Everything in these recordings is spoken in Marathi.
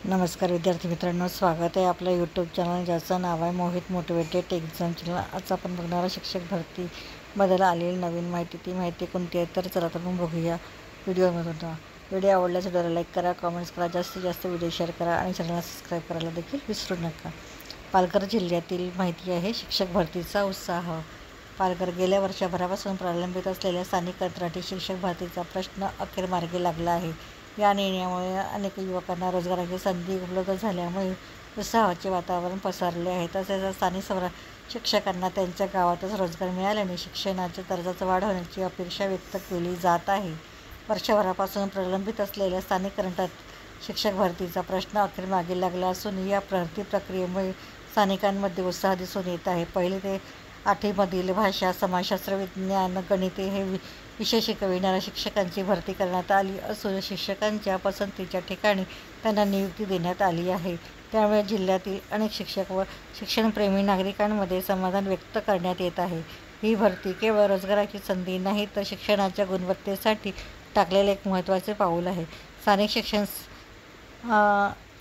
नमस्कार विद्यार्थी मित्रांनो, स्वागत आहे आपल्या यूट्यूब चॅनल ज्याचं नाव आहे मोहित मोटिवेटेड एक्झाम चॅनल। आज आपण बघणार शिक्षक भरतीबद्दल आलेली नवीन माहिती। ती माहिती कोणती आहे तर चला तर मग बघूया व्हिडिओमधून। व्हिडिओ आवडल्यास व्हिडिओला लाईक करा, कमेंट्स करा, जास्तीत जास्त व्हिडिओ शेअर करा आणि चॅनलला सबस्क्राईब करायला देखील विसरू नका। पालघर जिल्ह्यातील माहिती आहे शिक्षक भरतीचा उत्साह। पालघर गेल्या वर्षभरापासून प्रलंबित असलेल्या स्थानिक कंत्राटी शिक्षक भरतीचा प्रश्न अखेर मार्गी लागला आहे। या निर्णयामुळे अनेक युवकांना रोजगाराची संधी उपलब्ध झाल्यामुळे उत्साहाचे वातावरण पसरले आहे। तसेच स्थानिक शिक्षकांना त्यांच्या गावातच रोजगार मिळाल्याने शिक्षणाच्या दर्जाचा वाढ होण्याची अपेक्षा व्यक्त केली जात आहे। वर्षभरापासून प्रलंबित असलेल्या स्थानिक कंत्राटी शिक्षक भरतीचा प्रश्न अखेर मार्गी लागला असून या भरती प्रक्रियेमुळे स्थानिकांमध्ये उत्साह दिसून येत आहे। 1ली ते 8वीमधील भाषा, समाजशास्त्र, विज्ञान, गणिते हे विषय शिकविणाऱ्या शिक्षकांची भरती करण्यात आली असून शिक्षकांच्या पसंतीच्या ठिकाणी त्यांना नियुक्ती देण्यात आली आहे। त्यामुळे जिल्ह्यातील अनेक शिक्षक व शिक्षणप्रेमी नागरिकांमध्ये समाधान व्यक्त करण्यात येत आहे। ही भरती केवळ रोजगाराची संधी नाही तर शिक्षणाच्या गुणवत्तेसाठी टाकलेले एक महत्त्वाचे पाऊल आहे।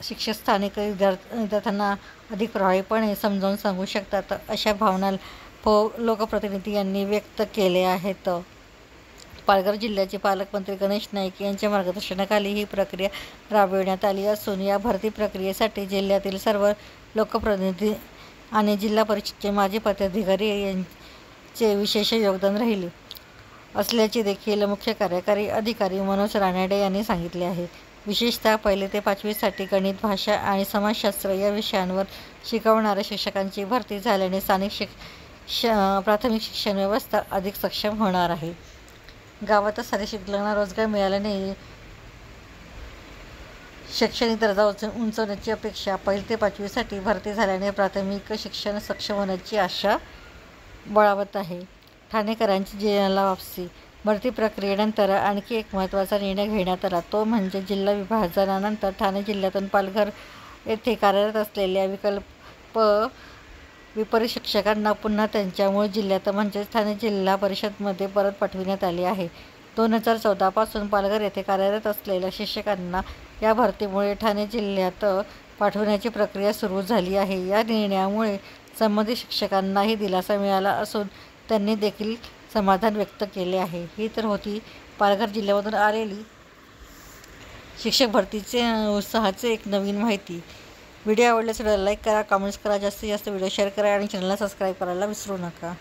शिक्षक स्थानिक विद्यार्थ्यांना अधिक प्रभावीपणे समजावून सांगू शकतात अशा भावना लोकप्रतिनिधी यांनी व्यक्त केले आहेत। पालघर जिल्ह्याचे पालकमंत्री गणेश नाईक यांच्या मार्गदर्शनाखाली ही प्रक्रिया राबविण्यात आली असून या भरती प्रक्रियेसाठी जिल्ह्यातील सर्व लोकप्रतिनिधी आणि जिल्हा परिषदेचे माजी पदाधिकारी यांचे विशेष योगदान राहिले असल्याचे देखील मुख्य कार्यकारी अधिकारी मनोज रानडे यांनी सांगितले आहे। विशेषतः 1ली ते 5वीसाठी गणित, भाषा आणि समाजशास्त्र या विषयांवर शिकवणाऱ्या शिक्षकांची भरती झाल्याने स्थानिक प्राथमिक शिक्षण व्यवस्था अधिक सक्षम होणार आहे। गावातच सारे शिक्षकांना रोजगार मिळाल्याने शैक्षणिक दर्जा उंचावण्याची अपेक्षा 1ली ते 5वीसाठी भरती झाल्याने प्राथमिक शिक्षण सक्षम होण्याची आशा बळावत आहे। ठाणेकरांची जिल्ह्याला वापसी। भरती प्रक्रियेनंतर आणखी एक महत्त्वाचा निर्णय घेण्यात आला, तो म्हणजे जिल्हा विभाजनानंतर ठाणे जिल्ह्यातून पालघर येथे कार्यरत असलेल्या विपरीत शिक्षकांना पुन्हा त्यांच्या मूळ जिल्ह्यात म्हणजेच ठाणे जिल्हा परिषदमध्ये परत पाठविण्यात आले आहे। 2014 पासून पालघर येथे कार्यरत असलेल्या शिक्षकांना या भरतीमुळे ठाणे जिल्ह्यात पाठवण्याची प्रक्रिया सुरू झाली आहे। या निर्णयामुळे संबंधित शिक्षकांनाही दिलासा मिळाला असून त्यांनी देखील समाधान व्यक्त केले आहे। ही तर होती पालघर जिल्ह्यामधून आलेली शिक्षक भरतीचे उत्साहाचे एक नवीन माहिती। व्हिडिओ आवडल्यास व्हिडिओला लाईक करा, कमेंट्स करा, जास्तीत जास्त व्हिडिओ शेअर करा आणि चॅनलला सबस्क्राईब करायला विसरू नका।